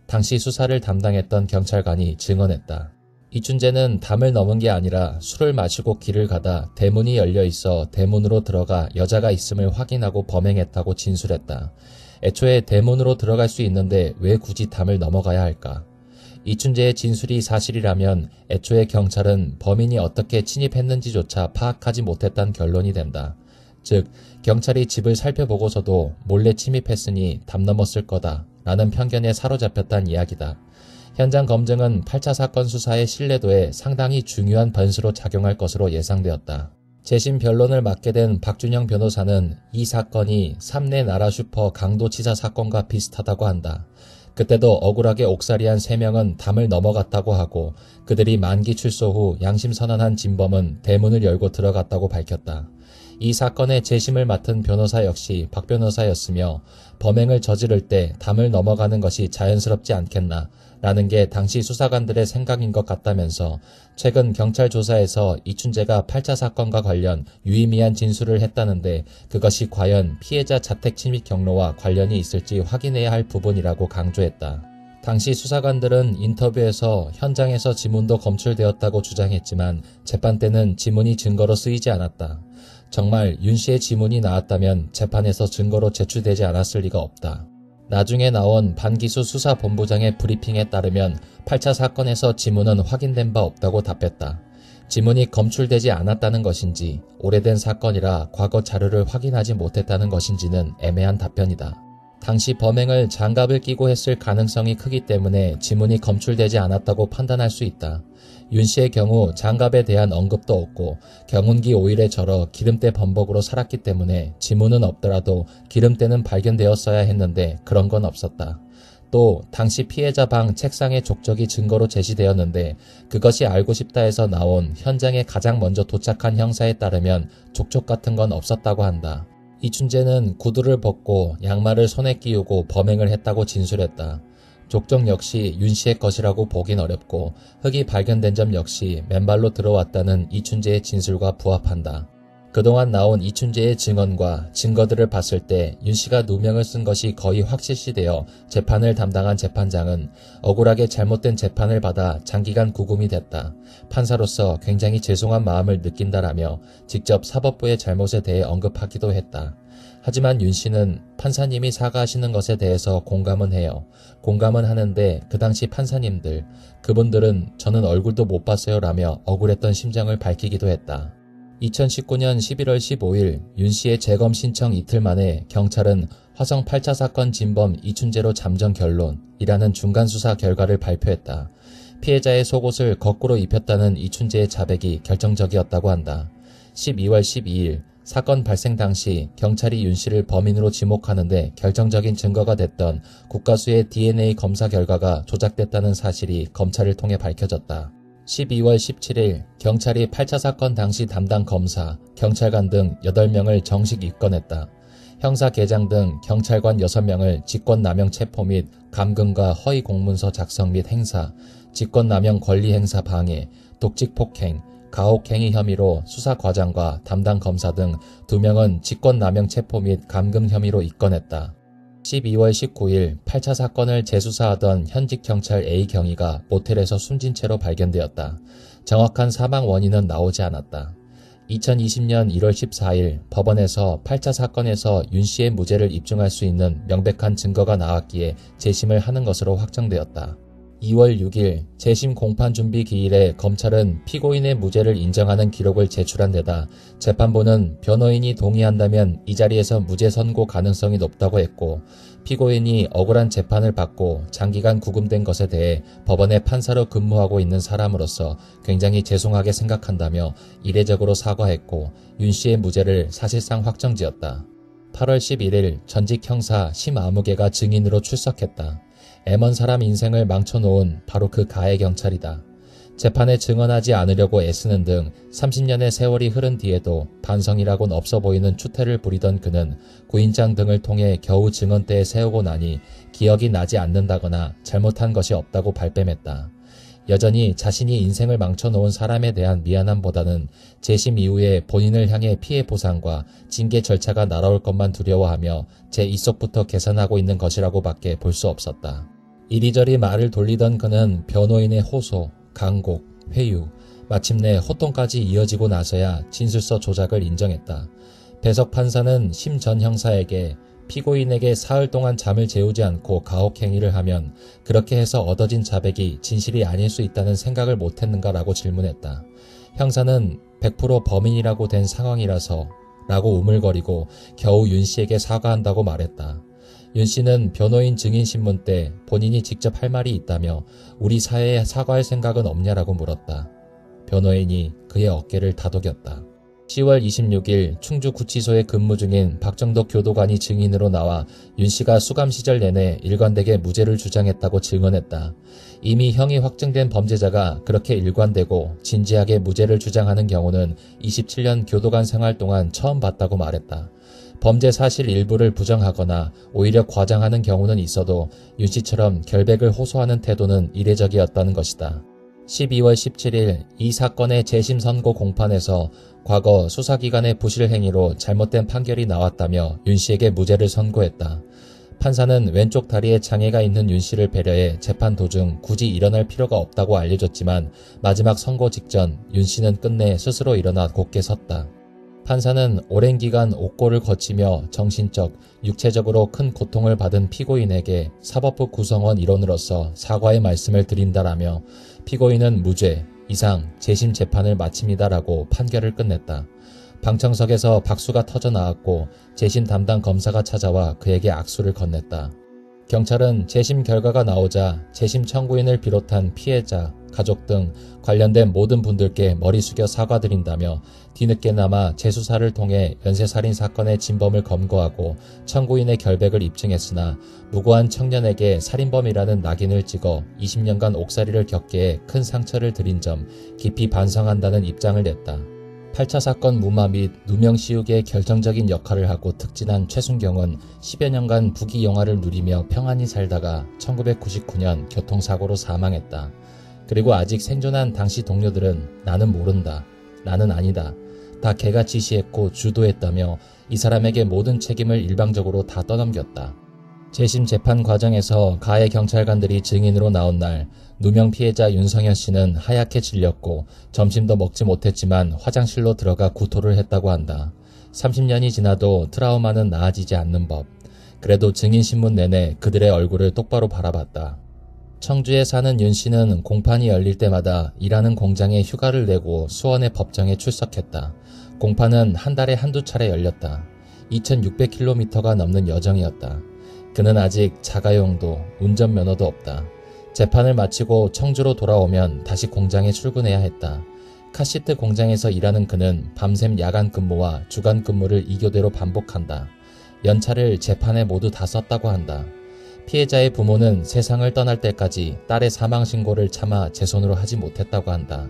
당시 수사를 담당했던 경찰관이 증언했다. 이춘재는 담을 넘은 게 아니라 술을 마시고 길을 가다 대문이 열려 있어 대문으로 들어가 여자가 있음을 확인하고 범행했다고 진술했다. 애초에 대문으로 들어갈 수 있는데 왜 굳이 담을 넘어가야 할까? 이춘재의 진술이 사실이라면 애초에 경찰은 범인이 어떻게 침입했는지조차 파악하지 못했다는 결론이 된다. 즉, 경찰이 집을 살펴보고서도 몰래 침입했으니 담 넘었을 거다 라는 편견에 사로잡혔다는 이야기다. 현장 검증은 8차 사건 수사의 신뢰도에 상당히 중요한 변수로 작용할 것으로 예상되었다. 재심 변론을 맡게 된 박준영 변호사는 이 사건이 삼내 나라 슈퍼 강도치사 사건과 비슷하다고 한다. 그때도 억울하게 옥살이한 3명은 담을 넘어갔다고 하고 그들이 만기 출소 후 양심선언한 진범은 대문을 열고 들어갔다고 밝혔다. 이 사건의 재심을 맡은 변호사 역시 박 변호사였으며 범행을 저지를 때 담을 넘어가는 것이 자연스럽지 않겠나 라는 게 당시 수사관들의 생각인 것 같다면서 최근 경찰 조사에서 이춘재가 8차 사건과 관련 유의미한 진술을 했다는데 그것이 과연 피해자 자택 침입 경로와 관련이 있을지 확인해야 할 부분이라고 강조했다. 당시 수사관들은 인터뷰에서 현장에서 지문도 검출되었다고 주장했지만 재판 때는 지문이 증거로 쓰이지 않았다. 정말 윤 씨의 지문이 나왔다면 재판에서 증거로 제출되지 않았을 리가 없다. 나중에 나온 반기수 수사본부장의 브리핑에 따르면 8차 사건에서 지문은 확인된 바 없다고 답했다. 지문이 검출되지 않았다는 것인지 오래된 사건이라 과거 자료를 확인하지 못했다는 것인지는 애매한 답변이다. 당시 범행을 장갑을 끼고 했을 가능성이 크기 때문에 지문이 검출되지 않았다고 판단할 수 있다. 윤 씨의 경우 장갑에 대한 언급도 없고 경운기 오일에 절어 기름때 범벅으로 살았기 때문에 지문은 없더라도 기름때는 발견되었어야 했는데 그런 건 없었다. 또 당시 피해자 방 책상의 족적이 증거로 제시되었는데 그것이 알고 싶다에서 나온 현장에 가장 먼저 도착한 형사에 따르면 족적 같은 건 없었다고 한다. 이춘재는 구두를 벗고 양말을 손에 끼우고 범행을 했다고 진술했다. 족적 역시 윤 씨의 것이라고 보긴 어렵고 흙이 발견된 점 역시 맨발로 들어왔다는 이춘재의 진술과 부합한다. 그동안 나온 이춘재의 증언과 증거들을 봤을 때 윤 씨가 누명을 쓴 것이 거의 확실시되어 재판을 담당한 재판장은 억울하게 잘못된 재판을 받아 장기간 구금이 됐다. 판사로서 굉장히 죄송한 마음을 느낀다라며 직접 사법부의 잘못에 대해 언급하기도 했다. 하지만 윤 씨는 판사님이 사과하시는 것에 대해서 공감은 해요. 공감은 하는데 그 당시 판사님들, 그분들은 저는 얼굴도 못 봤어요 라며 억울했던 심정을 밝히기도 했다. 2019년 11월 15일 윤 씨의 재검 신청 이틀 만에 경찰은 화성 8차 사건 진범 이춘재로 잠정 결론이라는 중간 수사 결과를 발표했다. 피해자의 속옷을 거꾸로 입혔다는 이춘재의 자백이 결정적이었다고 한다. 12월 12일 사건 발생 당시 경찰이 윤 씨를 범인으로 지목하는데 결정적인 증거가 됐던 국가수의 DNA 검사 결과가 조작됐다는 사실이 검찰을 통해 밝혀졌다. 12월 17일 경찰이 8차 사건 당시 담당 검사, 경찰관 등 8명을 정식 입건했다. 형사계장 등 경찰관 6명을 직권남용 체포 및 감금과 허위 공문서 작성 및 행사, 직권남용 권리행사 방해, 독직폭행, 가혹행위 혐의로 수사과장과 담당 검사 등 2명은 직권남용 체포 및 감금 혐의로 입건했다. 12월 19일 8차 사건을 재수사하던 현직 경찰 A경위가 모텔에서 숨진 채로 발견되었다. 정확한 사망 원인은 나오지 않았다. 2020년 1월 14일 법원에서 8차 사건에서 윤 씨의 무죄를 입증할 수 있는 명백한 증거가 나왔기에 재심을 하는 것으로 확정되었다. 2월 6일 재심 공판 준비 기일에 검찰은 피고인의 무죄를 인정하는 기록을 제출한 데다 재판부는 변호인이 동의한다면 이 자리에서 무죄 선고 가능성이 높다고 했고 피고인이 억울한 재판을 받고 장기간 구금된 것에 대해 법원의 판사로 근무하고 있는 사람으로서 굉장히 죄송하게 생각한다며 이례적으로 사과했고 윤 씨의 무죄를 사실상 확정지었다. 8월 11일 전직 형사 심아무개가 증인으로 출석했다. 애먼 사람 인생을 망쳐놓은 바로 그 가해 경찰이다. 재판에 증언하지 않으려고 애쓰는 등 30년의 세월이 흐른 뒤에도 반성이라곤 없어 보이는 추태를 부리던 그는 구인장 등을 통해 겨우 증언대에 세우고 나니 기억이 나지 않는다거나 잘못한 것이 없다고 발뺌했다. 여전히 자신이 인생을 망쳐놓은 사람에 대한 미안함보다는 재심 이후에 본인을 향해 피해 보상과 징계 절차가 날아올 것만 두려워하며 제 입속부터 계산하고 있는 것이라고 밖에 볼 수 없었다. 이리저리 말을 돌리던 그는 변호인의 호소, 강곡, 회유, 마침내 호통까지 이어지고 나서야 진술서 조작을 인정했다. 배석 판사는 심 전 형사에게 피고인에게 사흘 동안 잠을 재우지 않고 가혹행위를 하면 그렇게 해서 얻어진 자백이 진실이 아닐 수 있다는 생각을 못했는가라고 질문했다. 형사는 100% 범인이라고 된 상황이라서 라고 우물거리고 겨우 윤 씨에게 사과한다고 말했다. 윤 씨는 변호인 증인신문 때 본인이 직접 할 말이 있다며 우리 사회에 사과할 생각은 없냐라고 물었다. 변호인이 그의 어깨를 다독였다. 10월 26일 충주구치소에 근무 중인 박정덕 교도관이 증인으로 나와 윤 씨가 수감 시절 내내 일관되게 무죄를 주장했다고 증언했다. 이미 형이 확정된 범죄자가 그렇게 일관되고 진지하게 무죄를 주장하는 경우는 27년 교도관 생활 동안 처음 봤다고 말했다. 범죄 사실 일부를 부정하거나 오히려 과장하는 경우는 있어도 윤 씨처럼 결백을 호소하는 태도는 이례적이었다는 것이다. 12월 17일 이 사건의 재심 선고 공판에서 과거 수사기관의 부실 행위로 잘못된 판결이 나왔다며 윤 씨에게 무죄를 선고했다. 판사는 왼쪽 다리에 장애가 있는 윤 씨를 배려해 재판 도중 굳이 일어날 필요가 없다고 알려줬지만 마지막 선고 직전 윤 씨는 끝내 스스로 일어나 곧게 섰다. 판사는 오랜 기간 옥고를 거치며 정신적, 육체적으로 큰 고통을 받은 피고인에게 사법부 구성원 일원으로서 사과의 말씀을 드린다라며 피고인은 무죄, 이상 재심 재판을 마칩니다라고 판결을 끝냈다. 방청석에서 박수가 터져 나왔고 재심 담당 검사가 찾아와 그에게 악수를 건넸다. 경찰은 재심 결과가 나오자 재심 청구인을 비롯한 피해자, 가족 등 관련된 모든 분들께 머리 숙여 사과드린다며 뒤늦게나마 재수사를 통해 연쇄살인 사건의 진범을 검거하고 청구인의 결백을 입증했으나 무고한 청년에게 살인범이라는 낙인을 찍어 20년간 옥살이를 겪게 해 큰 상처를 드린 점 깊이 반성한다는 입장을 냈다. 8차 사건 무마 및 누명 씌우기에 결정적인 역할을 하고 특진한 최순경은 10여 년간 부귀영화를 누리며 평안히 살다가 1999년 교통사고로 사망했다. 그리고 아직 생존한 당시 동료들은 나는 모른다, 나는 아니다, 다 걔가 지시했고 주도했다며 이 사람에게 모든 책임을 일방적으로 다 떠넘겼다. 재심 재판 과정에서 가해 경찰관들이 증인으로 나온 날 누명 피해자 윤성현 씨는 하얗게 질렸고 점심도 먹지 못했지만 화장실로 들어가 구토를 했다고 한다. 30년이 지나도 트라우마는 나아지지 않는 법. 그래도 증인신문 내내 그들의 얼굴을 똑바로 바라봤다. 청주에 사는 윤 씨는 공판이 열릴 때마다 일하는 공장에 휴가를 내고 수원의 법정에 출석했다. 공판은 한 달에 한두 차례 열렸다. 2600km가 넘는 여정이었다. 그는 아직 자가용도 운전면허도 없다. 재판을 마치고 청주로 돌아오면 다시 공장에 출근해야 했다. 카시트 공장에서 일하는 그는 밤샘 야간 근무와 주간 근무를 이교대로 반복한다. 연차를 재판에 모두 다 썼다고 한다. 피해자의 부모는 세상을 떠날 때까지 딸의 사망 신고를 차마 제 손으로 하지 못했다고 한다.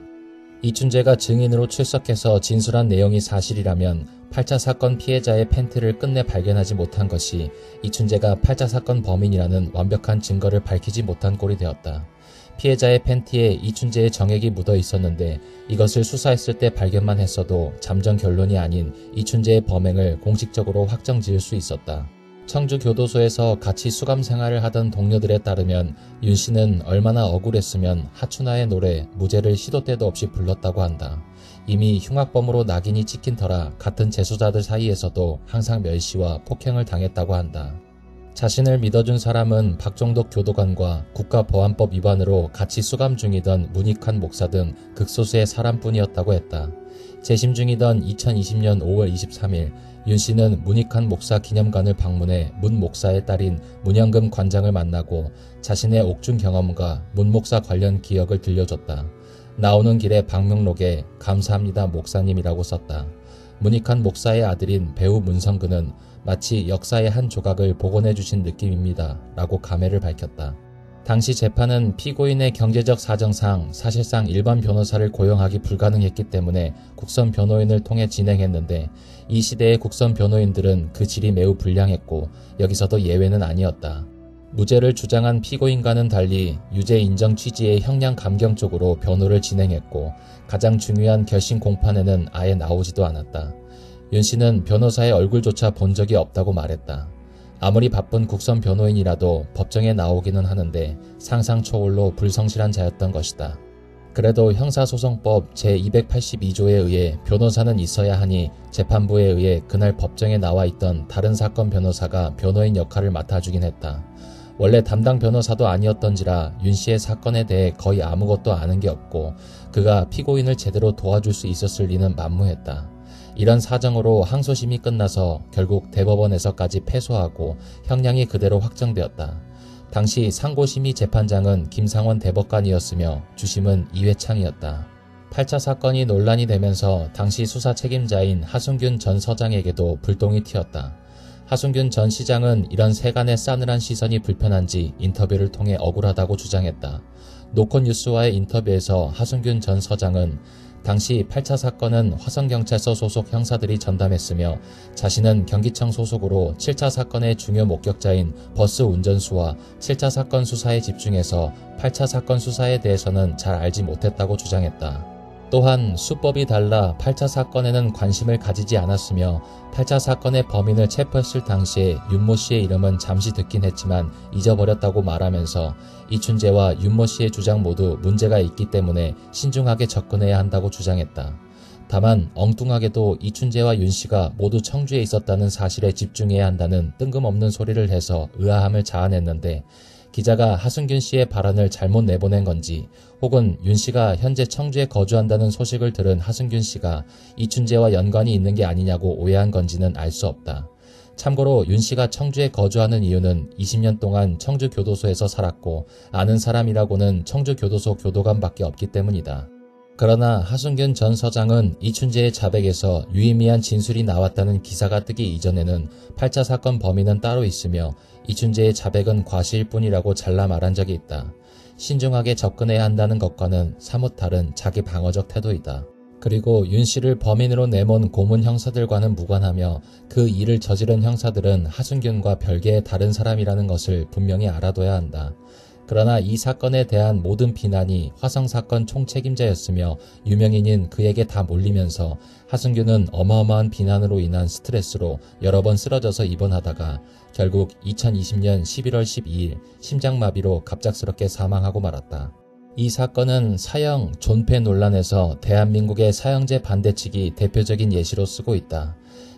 이춘재가 증인으로 출석해서 진술한 내용이 사실이라면 8차 사건 피해자의 팬티를 끝내 발견하지 못한 것이 이춘재가 8차 사건 범인이라는 완벽한 증거를 밝히지 못한 꼴이 되었다. 피해자의 팬티에 이춘재의 정액이 묻어 있었는데 이것을 수사했을 때 발견만 했어도 잠정 결론이 아닌 이춘재의 범행을 공식적으로 확정지을 수 있었다. 청주교도소에서 같이 수감 생활을 하던 동료들에 따르면 윤 씨는 얼마나 억울했으면 하춘아의 노래 무죄를 시도 때도 없이 불렀다고 한다. 이미 흉악범으로 낙인이 찍힌 터라 같은 재수자들 사이에서도 항상 멸시와 폭행을 당했다고 한다. 자신을 믿어준 사람은 박정덕 교도관과 국가보안법 위반으로 같이 수감 중이던 문익환 목사 등 극소수의 사람뿐이었다고 했다. 재심 중이던 2020년 5월 23일 윤 씨는 문익환 목사 기념관을 방문해 문 목사의 딸인 문영금 관장을 만나고 자신의 옥중 경험과 문 목사 관련 기억을 들려줬다. 나오는 길에 방명록에 감사합니다 목사님이라고 썼다. 문익환 목사의 아들인 배우 문성근은 마치 역사의 한 조각을 복원해 주신 느낌입니다 라고 감회를 밝혔다. 당시 재판은 피고인의 경제적 사정상 사실상 일반 변호사를 고용하기 불가능했기 때문에 국선 변호인을 통해 진행했는데 이 시대의 국선 변호인들은 그 질이 매우 불량했고 여기서도 예외는 아니었다. 무죄를 주장한 피고인과는 달리 유죄 인정 취지의 형량 감경 쪽으로 변호를 진행했고 가장 중요한 결심 공판에는 아예 나오지도 않았다. 윤 씨는 변호사의 얼굴조차 본 적이 없다고 말했다. 아무리 바쁜 국선 변호인이라도 법정에 나오기는 하는데 상상 초월로 불성실한 자였던 것이다. 그래도 형사소송법 제282조에 의해 변호사는 있어야 하니 재판부에 의해 그날 법정에 나와 있던 다른 사건 변호사가 변호인 역할을 맡아주긴 했다. 원래 담당 변호사도 아니었던지라 윤 씨의 사건에 대해 거의 아무것도 아는 게 없고 그가 피고인을 제대로 도와줄 수 있었을 리는 만무했다. 이런 사정으로 항소심이 끝나서 결국 대법원에서까지 패소하고 형량이 그대로 확정되었다. 당시 상고심의 재판장은 김상원 대법관이었으며 주심은 이회창이었다. 8차 사건이 논란이 되면서 당시 수사 책임자인 하순균 전 서장에게도 불똥이 튀었다. 하순균 전 시장은 이런 세간의 싸늘한 시선이 불편한지 인터뷰를 통해 억울하다고 주장했다. 노컷뉴스와의 인터뷰에서 하순균 전 서장은 당시 8차 사건은 화성경찰서 소속 형사들이 전담했으며 자신은 경기청 소속으로 7차 사건의 중요 목격자인 버스 운전수와 7차 사건 수사에 집중해서 8차 사건 수사에 대해서는 잘 알지 못했다고 주장했다. 또한 수법이 달라 8차 사건에는 관심을 가지지 않았으며 8차 사건의 범인을 체포했을 당시에 윤모 씨의 이름은 잠시 듣긴 했지만 잊어버렸다고 말하면서 이춘재와 윤모 씨의 주장 모두 문제가 있기 때문에 신중하게 접근해야 한다고 주장했다. 다만 엉뚱하게도 이춘재와 윤 씨가 모두 청주에 있었다는 사실에 집중해야 한다는 뜬금없는 소리를 해서 의아함을 자아냈는데 기자가 하순균 씨의 발언을 잘못 내보낸 건지 혹은 윤 씨가 현재 청주에 거주한다는 소식을 들은 하순균 씨가 이춘재와 연관이 있는 게 아니냐고 오해한 건지는 알 수 없다. 참고로 윤 씨가 청주에 거주하는 이유는 20년 동안 청주 교도소에서 살았고 아는 사람이라고는 청주 교도소 교도관밖에 없기 때문이다. 그러나 하순균 전 서장은 이춘재의 자백에서 유의미한 진술이 나왔다는 기사가 뜨기 이전에는 8차 사건 범인은 따로 있으며 이춘재의 자백은 과시일 뿐이라고 잘라 말한 적이 있다. 신중하게 접근해야 한다는 것과는 사뭇 다른 자기 방어적 태도이다. 그리고 윤 씨를 범인으로 내몬 고문 형사들과는 무관하며 그 일을 저지른 형사들은 하순균과 별개의 다른 사람이라는 것을 분명히 알아둬야 한다. 그러나 이 사건에 대한 모든 비난이 화성사건 총책임자였으며 유명인인 그에게 다 몰리면서 하순균은 어마어마한 비난으로 인한 스트레스로 여러 번 쓰러져서 입원하다가 결국 2020년 11월 12일 심장마비로 갑작스럽게 사망하고 말았다. 이 사건은 사형, 존폐 논란에서 대한민국의 사형제 반대 측이 대표적인 예시로 쓰고 있다.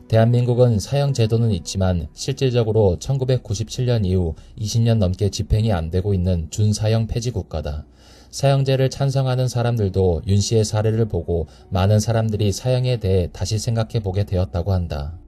대한민국은 사형 제도는 있지만 실질적으로 1997년 이후 20년 넘게 집행이 안 되고 있는 준사형 폐지 국가다. 사형제를 찬성하는 사람들도 윤 씨의 사례를 보고 많은 사람들이 사형에 대해 다시 생각해 보게 되었다고 한다.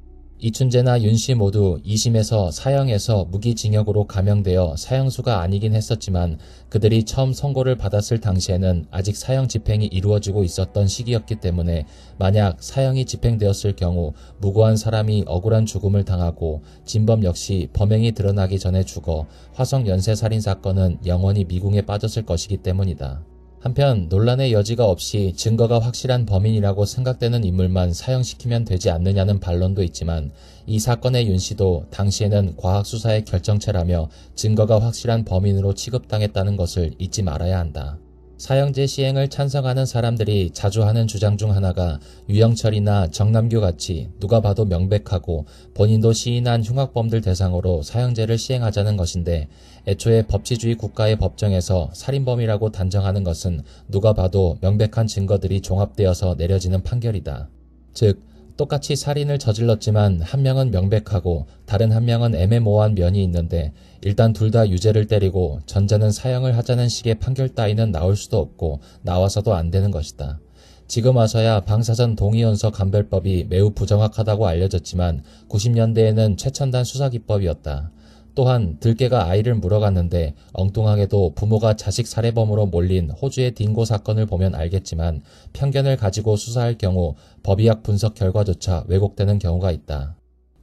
이춘재나 윤 씨 모두 2심에서 사형에서 무기징역으로 감형되어 사형수가 아니긴 했었지만 그들이 처음 선고를 받았을 당시에는 아직 사형 집행이 이루어지고 있었던 시기였기 때문에 만약 사형이 집행되었을 경우 무고한 사람이 억울한 죽음을 당하고 진범 역시 범행이 드러나기 전에 죽어 화성 연쇄살인 사건은 영원히 미궁에 빠졌을 것이기 때문이다. 한편 논란의 여지가 없이 증거가 확실한 범인이라고 생각되는 인물만 사형시키면 되지 않느냐는 반론도 있지만 이 사건의 윤 씨도 당시에는 과학수사의 결정체라며 증거가 확실한 범인으로 취급당했다는 것을 잊지 말아야 한다. 사형제 시행을 찬성하는 사람들이 자주 하는 주장 중 하나가 유영철이나 정남규 같이 누가 봐도 명백하고 본인도 시인한 흉악범들 대상으로 사형제를 시행하자는 것인데 애초에 법치주의 국가의 법정에서 살인범이라고 단정하는 것은 누가 봐도 명백한 증거들이 종합되어서 내려지는 판결이다. 즉 똑같이 살인을 저질렀지만 한 명은 명백하고 다른 한 명은 애매모호한 면이 있는데 일단 둘 다 유죄를 때리고 전자는 사형을 하자는 식의 판결 따위는 나올 수도 없고 나와서도 안 되는 것이다. 지금 와서야 방사선 동의원소 감별법이 매우 부정확하다고 알려졌지만 90년대에는 최첨단 수사기법이었다. 또한 들깨가 아이를 물어갔는데 엉뚱하게도 부모가 자식 살해범으로 몰린 호주의 딩고 사건을 보면 알겠지만 편견을 가지고 수사할 경우 법의학 분석 결과조차 왜곡되는 경우가 있다.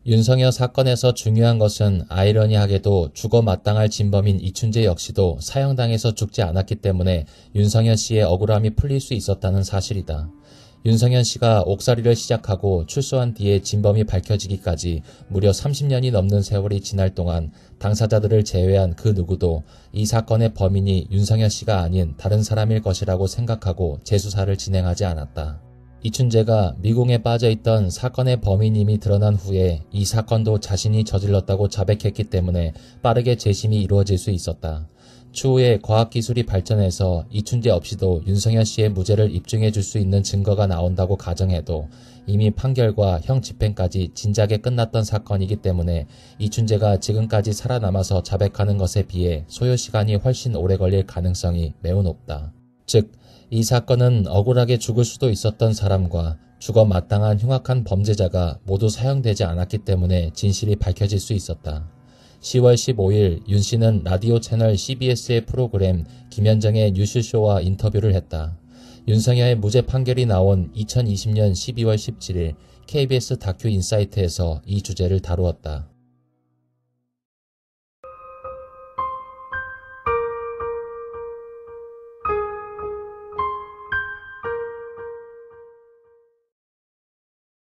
윤석열 사건에서 중요한 것은 아이러니하게도 죽어 마땅할 진범인 이춘재 역시도 사형당해서 죽지 않았기 때문에 윤석열 씨의 억울함이 풀릴 수 있었다는 사실이다. 윤석열 씨가 옥살이를 시작하고 출소한 뒤에 진범이 밝혀지기까지 무려 30년이 넘는 세월이 지날 동안 당사자들을 제외한 그 누구도 이 사건의 범인이 윤석열 씨가 아닌 다른 사람일 것이라고 생각하고 재수사를 진행하지 않았다. 이춘재가 미궁에 빠져있던 사건의 범인임이 드러난 후에 이 사건도 자신이 저질렀다고 자백했기 때문에 빠르게 재심이 이루어질 수 있었다. 추후에 과학기술이 발전해서 이춘재 없이도 윤석열 씨의 무죄를 입증해 줄 수 있는 증거가 나온다고 가정해도 이미 판결과 형 집행까지 진작에 끝났던 사건이기 때문에 이춘재가 지금까지 살아남아서 자백하는 것에 비해 소요 시간이 훨씬 오래 걸릴 가능성이 매우 높다. 즉, 이 사건은 억울하게 죽을 수도 있었던 사람과 죽어 마땅한 흉악한 범죄자가 모두 사형되지 않았기 때문에 진실이 밝혀질 수 있었다. 10월 15일 윤 씨는 라디오 채널 CBS의 프로그램 김현정의 뉴스쇼와 인터뷰를 했다. 윤석열의 무죄 판결이 나온 2020년 12월 17일 KBS 다큐 인사이트에서 이 주제를 다루었다.